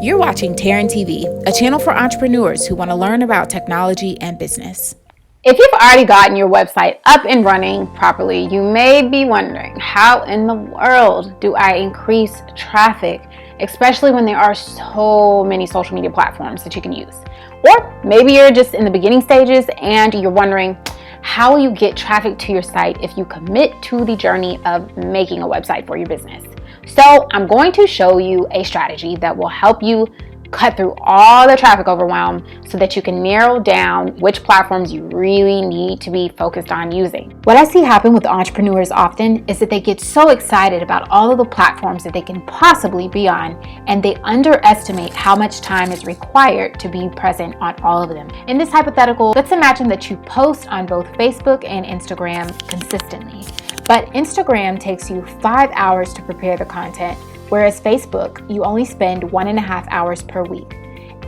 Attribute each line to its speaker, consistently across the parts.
Speaker 1: You're watching TarenTV, a channel for entrepreneurs who want to learn about technology and business.
Speaker 2: If you've already gotten your website up and running properly, you may be wondering, how in the world do I increase traffic, especially when there are so many social media platforms that you can use? Or maybe you're just in the beginning stages and you're wondering, how will you get traffic to your site if you commit to the journey of making a website for your business? So I'm going to show you a strategy that will help you cut through all the traffic overwhelm so that you can narrow down which platforms you really need to be focused on using. What I see happen with entrepreneurs often is that they get so excited about all of the platforms that they can possibly be on, and they underestimate how much time is required to be present on all of them. In this hypothetical, let's imagine that you post on both Facebook and Instagram consistently. But Instagram takes you 5 hours to prepare the content, whereas Facebook, you only spend 1.5 hours per week.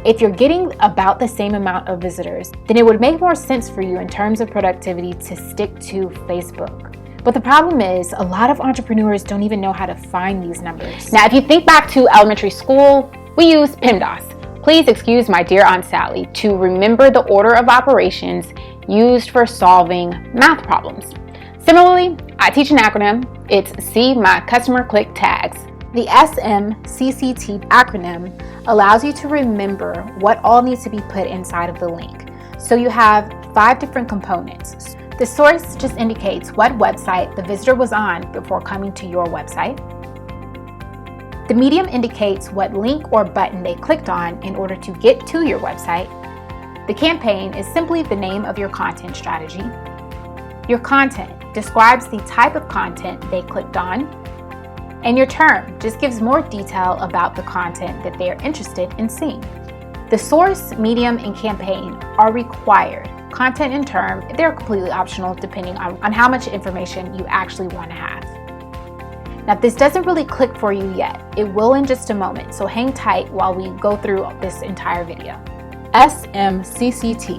Speaker 2: If you're getting about the same amount of visitors, then it would make more sense for you in terms of productivity to stick to Facebook. But the problem is, a lot of entrepreneurs don't even know how to find these numbers. Now, if you think back to elementary school, we use PEMDAS. Please excuse my dear Aunt Sally to remember the order of operations used for solving math problems. Similarly, I teach an acronym. It's See My Customer Click Tags. The SMCC-T acronym allows you to remember what all needs to be put inside of the link. So you have 5 different components. The source just indicates what website the visitor was on before coming to your website. The medium indicates what link or button they clicked on in order to get to your website. The campaign is simply the name of your content strategy. Your content describes the type of content they clicked on. And your term just gives more detail about the content that they are interested in seeing. The source, medium, and campaign are required. Content and term, they're completely optional depending on how much information you actually want to have. Now, this doesn't really click for you yet. It will in just a moment, so hang tight while we go through this entire video. SMCC-T.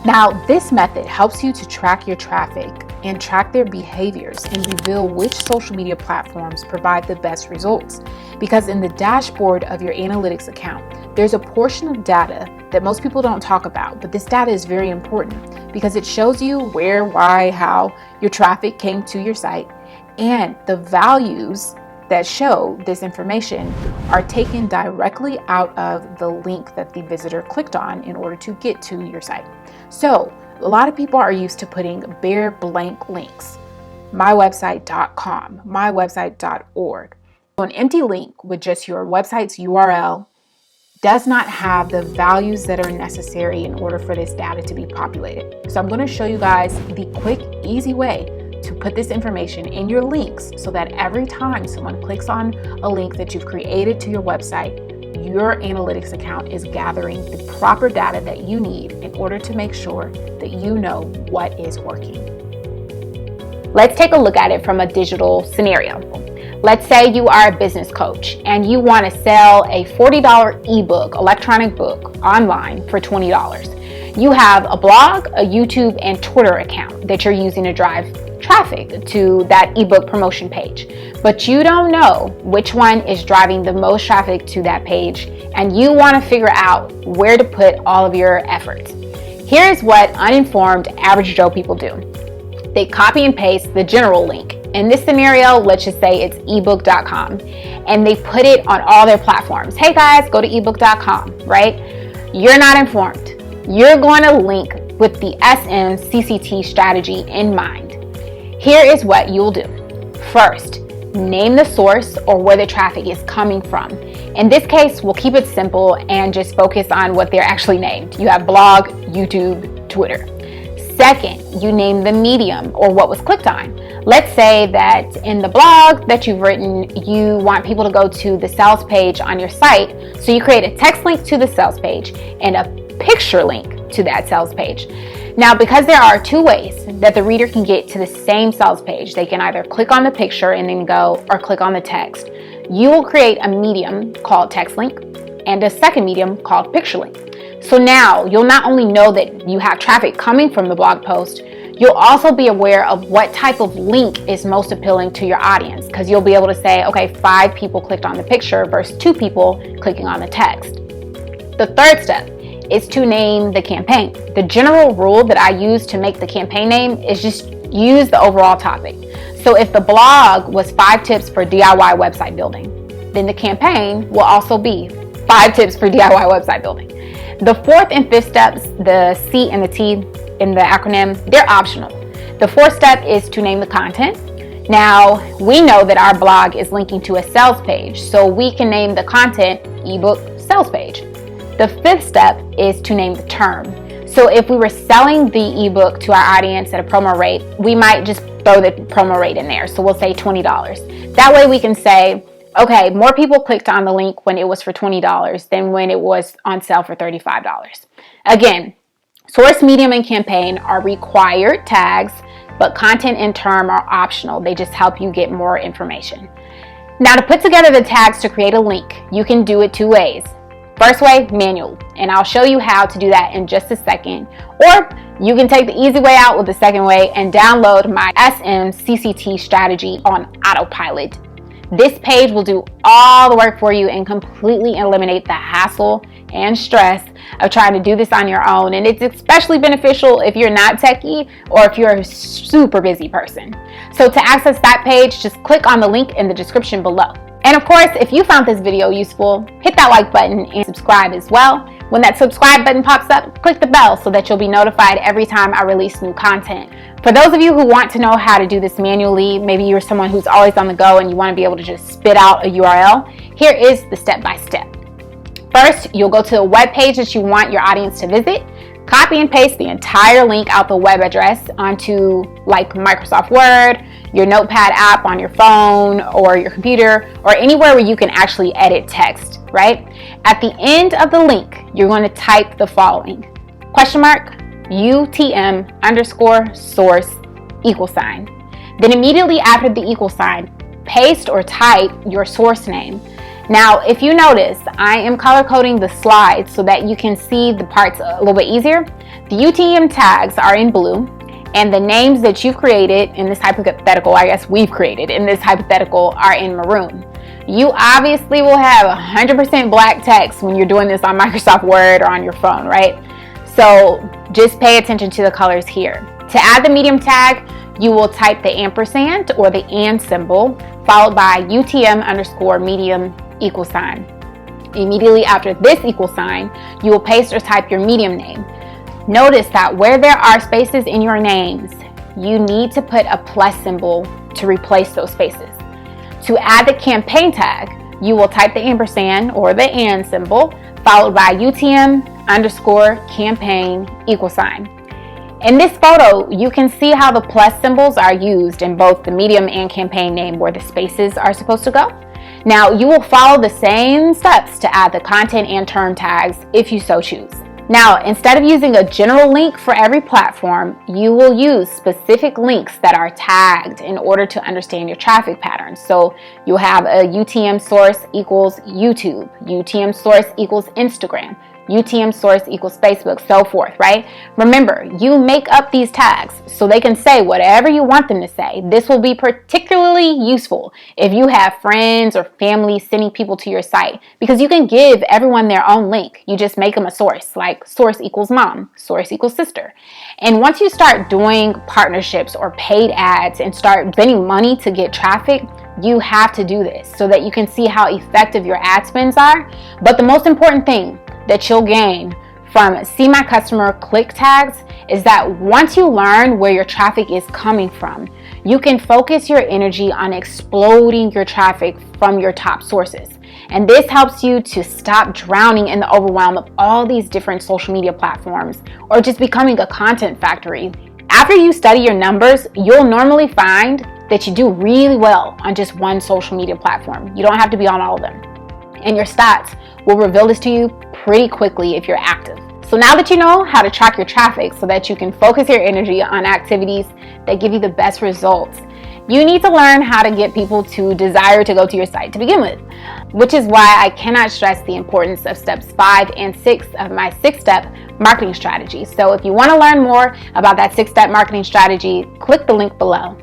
Speaker 2: Now, this method helps you to track your traffic and track their behaviors and reveal which social media platforms provide the best results. Because in the dashboard of your analytics account, there's a portion of data that most people don't talk about, but this data is very important because it shows you where, why, how your traffic came to your site, and the values that show this information are taken directly out of the link that the visitor clicked on in order to get to your site. So a lot of people are used to putting bare blank links, mywebsite.com, mywebsite.org. An empty link with just your website's URL does not have the values that are necessary in order for this data to be populated. So I'm going to show you guys the quick, easy way to put this information in your links so that every time someone clicks on a link that you've created to your website, your analytics account is gathering the proper data that you need in order to make sure that you know what is working. Let's take a look at it from a digital scenario. Let's say you are a business coach and you want to sell a $40 ebook, electronic book online for $20. You have a blog, a YouTube, and Twitter account that you're using to drive traffic to that ebook promotion page, but you don't know which one is driving the most traffic to that page, and you want to figure out where to put all of your efforts. Here's what uninformed average Joe people do. They copy and paste the general link. In this scenario, let's just say it's ebook.com, and they put it on all their platforms. Hey guys, go to ebook.com, right? You're not informed. You're going to link with the SMCC-T strategy in mind. Here is what you'll do. First, name the source or where the traffic is coming from. In this case, we'll keep it simple and just focus on what they're actually named. You have blog, YouTube, Twitter. Second, you name the medium or what was clicked on. Let's say that in the blog that you've written, you want people to go to the sales page on your site. So you create a text link to the sales page and a picture link to that sales page. Now, because there are 2 ways that the reader can get to the same sales page, they can either click on the picture and then go, or click on the text. You will create a medium called text link and a second medium called picture link. So now you'll not only know that you have traffic coming from the blog post, You'll also be aware of what type of link is most appealing to your audience, because you'll be able to say, okay, 5 people clicked on the picture versus 2 people clicking on the text. The third step is to name the campaign. The general rule that I use to make the campaign name is just use the overall topic. So if the blog was 5 tips for DIY website building, then the campaign will also be 5 tips for DIY website building. The fourth and fifth steps, the C and the T in the acronym, they're optional. The fourth step is to name the content. Now, we know that our blog is linking to a sales page, so we can name the content ebook sales page. The fifth step is to name the term. So if we were selling the ebook to our audience at a promo rate, we might just throw the promo rate in there. So we'll say $20. That way we can say, okay, more people clicked on the link when it was for $20 than when it was on sale for $35. Again, source, medium, and campaign are required tags, but content and term are optional. They just help you get more information. Now, to put together the tags to create a link, you can do it 2 ways. First way, manual, and I'll show you how to do that in just a second. Or you can take the easy way out with the second way and download my SMCC-T strategy on autopilot. This page will do all the work for you and completely eliminate the hassle and stress of trying to do this on your own. And it's especially beneficial if you're not techie or if you're a super busy person. So to access that page, just click on the link in the description below. And of course, if you found this video useful, hit that like button and subscribe as well. When that subscribe button pops up, click the bell so that you'll be notified every time I release new content. For those of you who want to know how to do this manually, maybe you're someone who's always on the go and you want to be able to just spit out a URL, here is the step-by-step. First, you'll go to the web page that you want your audience to visit, copy and paste the entire link out the web address onto like Microsoft Word, your Notepad app on your phone or your computer, or anywhere where you can actually edit text, right? At the end of the link, you're going to type the following: $UTM_source=. Then immediately after the equal sign, paste or type your source name. Now, if you notice, I am color coding the slides so that you can see the parts a little bit easier. The UTM tags are in blue, and the names that you've created in this hypothetical, I guess we've created in this hypothetical, are in maroon. You obviously will have 100% black text when you're doing this on Microsoft Word or on your phone, right? So just pay attention to the colors here. To add the medium tag, you will type the ampersand or the and symbol followed by UTM_medium=. Immediately after this equal sign, you will paste or type your medium name. Notice that where there are spaces in your names, you need to put a plus symbol to replace those spaces. To add the campaign tag, you will type the ampersand or the and symbol followed by UTM_campaign=. In this photo, you can see how the plus symbols are used in both the medium and campaign name where the spaces are supposed to go. Now, you will follow the same steps to add the content and term tags if you so choose. Now, instead of using a general link for every platform, you will use specific links that are tagged in order to understand your traffic patterns. So you'll have a UTM source equals YouTube, UTM source equals Instagram, UTM source equals Facebook, so forth, right? Remember, you make up these tags so they can say whatever you want them to say. This will be particularly useful if you have friends or family sending people to your site, because you can give everyone their own link. You just make them a source, like source equals mom, source equals sister. And once you start doing partnerships or paid ads and start spending money to get traffic, you have to do this so that you can see how effective your ad spends are. But the most important thing that you'll gain from See My Customer click tags is that once you learn where your traffic is coming from, you can focus your energy on exploding your traffic from your top sources. And this helps you to stop drowning in the overwhelm of all these different social media platforms or just becoming a content factory. After you study your numbers, you'll normally find that you do really well on just one social media platform. You don't have to be on all of them. And your stats will reveal this to you pretty quickly if you're active. So now that you know how to track your traffic so that you can focus your energy on activities that give you the best results, You need to learn how to get people to desire to go to your site to begin with, which is why I cannot stress the importance of steps 5 and 6 of my 6-step marketing strategy. So if you want to learn more about that 6-step marketing strategy, click the link below.